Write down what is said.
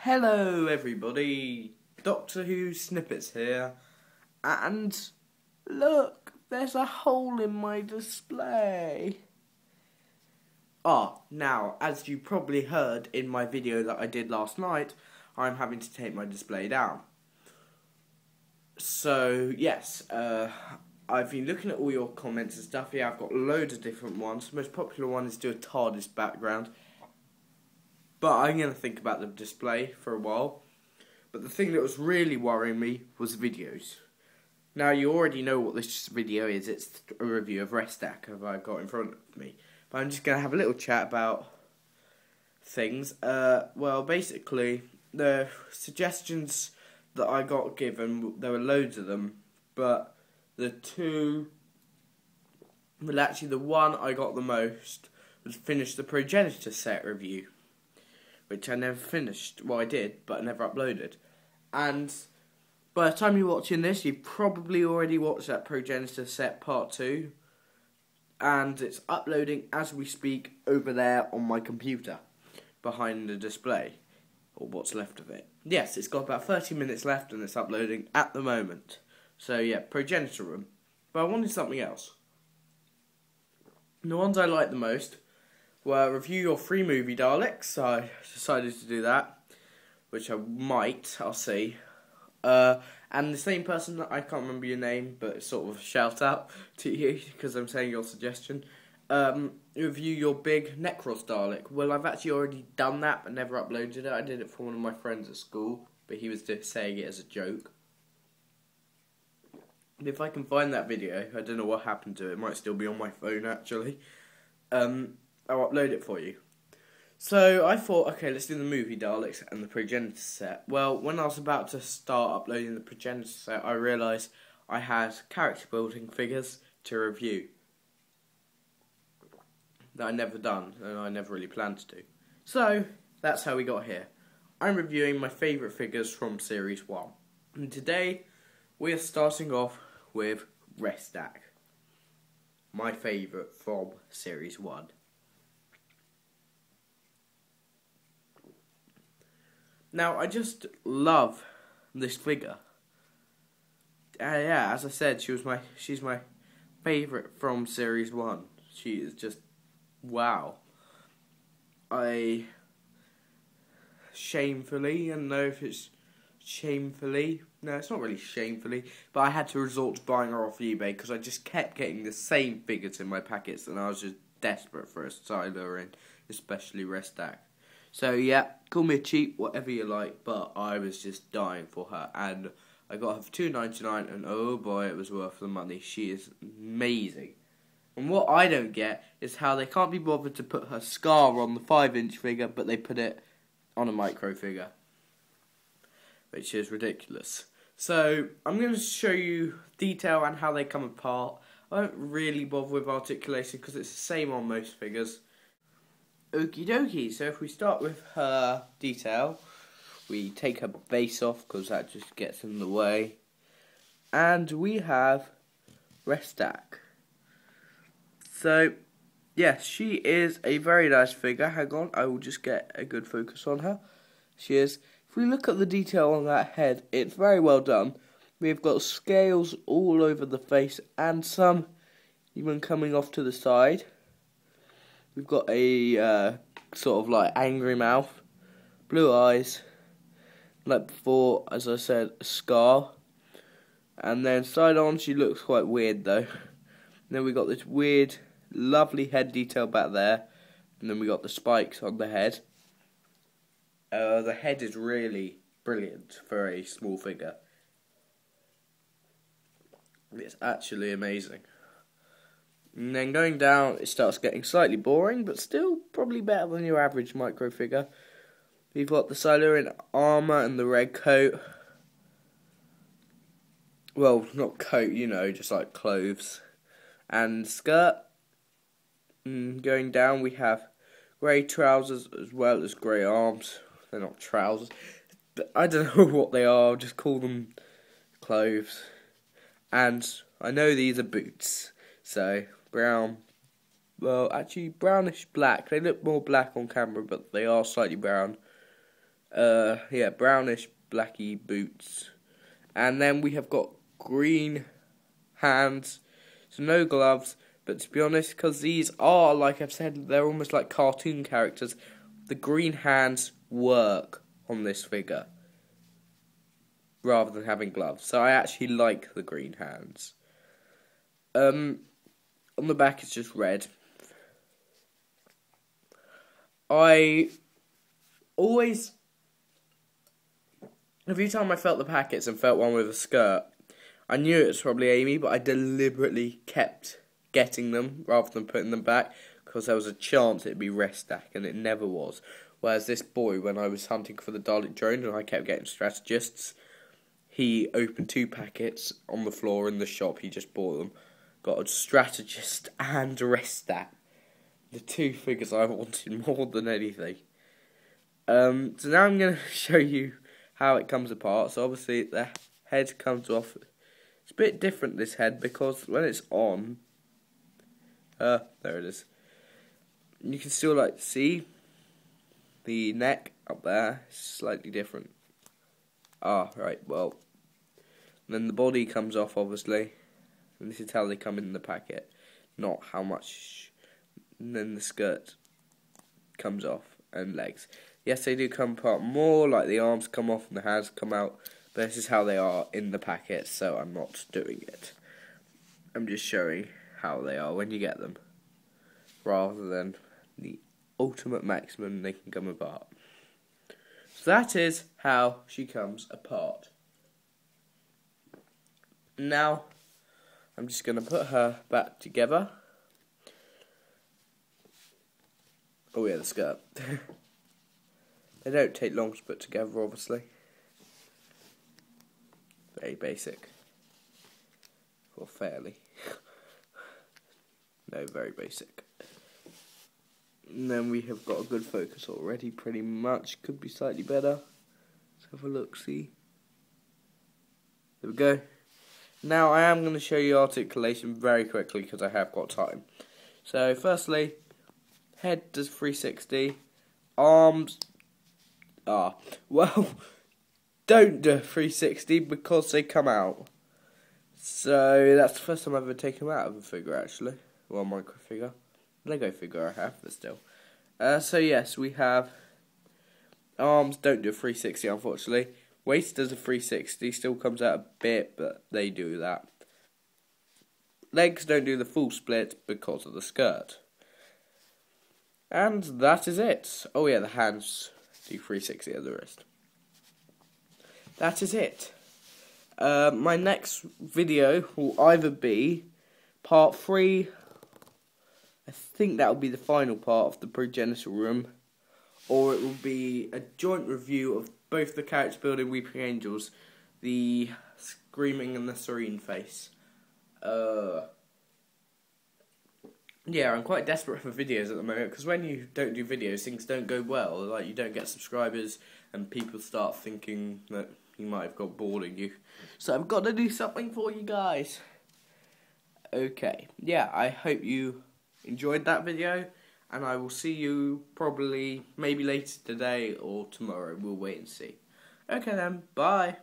Hello everybody, Doctor Who Snippets here, and look, there's a hole in my display. Now, as you probably heard in my video that I did last night, I'm having to take my display down. So, yes, I've been looking at all your comments and stuff. Yeah, I've got loads of different ones. The most popular one is do a TARDIS background. But I'm going to think about the display for a while. But the thing that was really worrying me was videos. Now, you already know what this video is. It's a review of Restac that I've got in front of me. But I'm just going to have a little chat about things. Well, basically, the suggestions that I got given, there were loads of them. But the one I got the most was finish the Progenitor set review, which I never finished. Well, I did, but I never uploaded. And by the time you're watching this, you've probably already watched that Progenitor set part 2. And it's uploading as we speak over there on my computer, behind the display, or what's left of it. Yes, it's got about 30 minutes left and it's uploading at the moment. So yeah, Progenitor room. But I wanted something else. The ones I liked the most were review your free movie Daleks, so I decided to do that, which I'll see. And the same person, I can't remember your name, but it's sort of a shout out to you, because I'm saying your suggestion. Review your big Necros Dalek. Well, I've actually already done that, but never uploaded it. I did it for one of my friends at school, but he was just saying it as a joke. If I can find that video, I don't know what happened to it. It might still be on my phone, actually. I'll upload it for you. So I thought, okay, let's do the movie Daleks and the Progenitor set. Well, when I was about to start uploading the Progenitor set, I realised I had character building figures to review that I never done and I never really planned to do. So that's how we got here. I'm reviewing my favourite figures from Series 1. And today we are starting off with Restac, my favourite from Series 1. Now, I just love this figure. Yeah, as I said, she's my favourite from Series 1. She is just, wow. I don't know if it's shamefully, no, it's not really shamefully, but I had to resort to buying her off eBay because I just kept getting the same figures in my packets and I was just desperate for a Silurian, especially Restac. So yeah, call me a cheap, whatever you like, but I was just dying for her, and I got her for $2.99, and oh boy, it was worth the money. She is amazing. And what I don't get is how they can't be bothered to put her scar on the 5-inch figure, but they put it on a micro figure, which is ridiculous. So I'm going to show you detail and how they come apart. I don't really bother with articulation because it's the same on most figures. Okie dokie, so if we start with her detail, we take her base off because that just gets in the way, and we have Restac. So, yes, she is a very nice figure. Hang on, I will just get a good focus on her. She is. If we look at the detail on that head, it's very well done. We've got scales all over the face and some even coming off to the side. We've got a sort of like angry mouth, blue eyes, like before, as I said, a scar. And then side on, she looks quite weird though. And then we got this weird, lovely head detail back there. And then we got the spikes on the head. The head is really brilliant for a small figure. It's actually amazing. And then going down, it starts getting slightly boring, but still probably better than your average micro figure. We've got the Silurian armour and the red coat. Well, not coat, you know, just like clothes. And skirt. And going down, we have grey trousers as well as grey arms. They're not trousers, but I don't know what they are. I'll just call them clothes. And I know these are boots. So, brown, well, actually brownish black. They look more black on camera, but they are slightly brown. Yeah, brownish, blacky boots. And then we have got green hands, so no gloves. But to be honest, because these are, like I've said, they're almost like cartoon characters, the green hands work on this figure rather than having gloves. So I actually like the green hands. On the back it's just red. I always, every time I felt the packets and felt one with a skirt, I knew it was probably Amy, but I deliberately kept getting them rather than putting them back because there was a chance it'd be Restac, and it never was. Whereas this boy, when I was hunting for the Dalek drone and I kept getting strategists, he opened 2 packets on the floor in the shop. He just bought them, got a strategist and a Restac, the 2 figures I wanted more than anything. So now I'm going to show you how it comes apart. So obviously the head comes off. It's a bit different, this head, because when it's on, there it is. You can still see the neck up there. It's slightly different. Right, well, and then the body comes off, obviously, and this is how they come in the packet, not how much. And then the skirt comes off, and legs. Yes, they do come apart more, like the arms come off and the hands come out, but this is how they are in the packet, so I'm not doing it. I'm just showing how they are when you get them, rather than the ultimate maximum they can come apart. So that is how she comes apart. Now, I'm just going to put her back together. Oh yeah, the skirt. They don't take long to put together, obviously. Very basic. Or fairly. No, very basic. And then we have got a good focus already, pretty much. Could be slightly better. Let's have a look, see. There we go. Now I am going to show you articulation very quickly because I have got time. So firstly, head does 360. Arms, well, don't do 360 because they come out. So that's the first time I've ever taken them out of a figure, actually. Well, micro figure. Lego figure I have, but still. So yes, we have arms don't do a 360, unfortunately. Waist does a 360, still comes out a bit, but they do that. Legs don't do the full split because of the skirt. And that is it. Oh yeah, the hands do 360 at the wrist. That is it. My next video will either be part 3. I think that will be the final part of the progenital room, or it will be a joint review of both the character building Weeping Angels, the Screaming and the Serene Face. Yeah, I'm quite desperate for videos at the moment, because when you don't do videos, things don't go well. Like, you don't get subscribers, and people start thinking that you might have got bored of you. So I've got to do something for you guys. Okay, yeah, I hope you enjoyed that video, and I will see you probably maybe later today or tomorrow. We'll wait and see. Okay then, bye.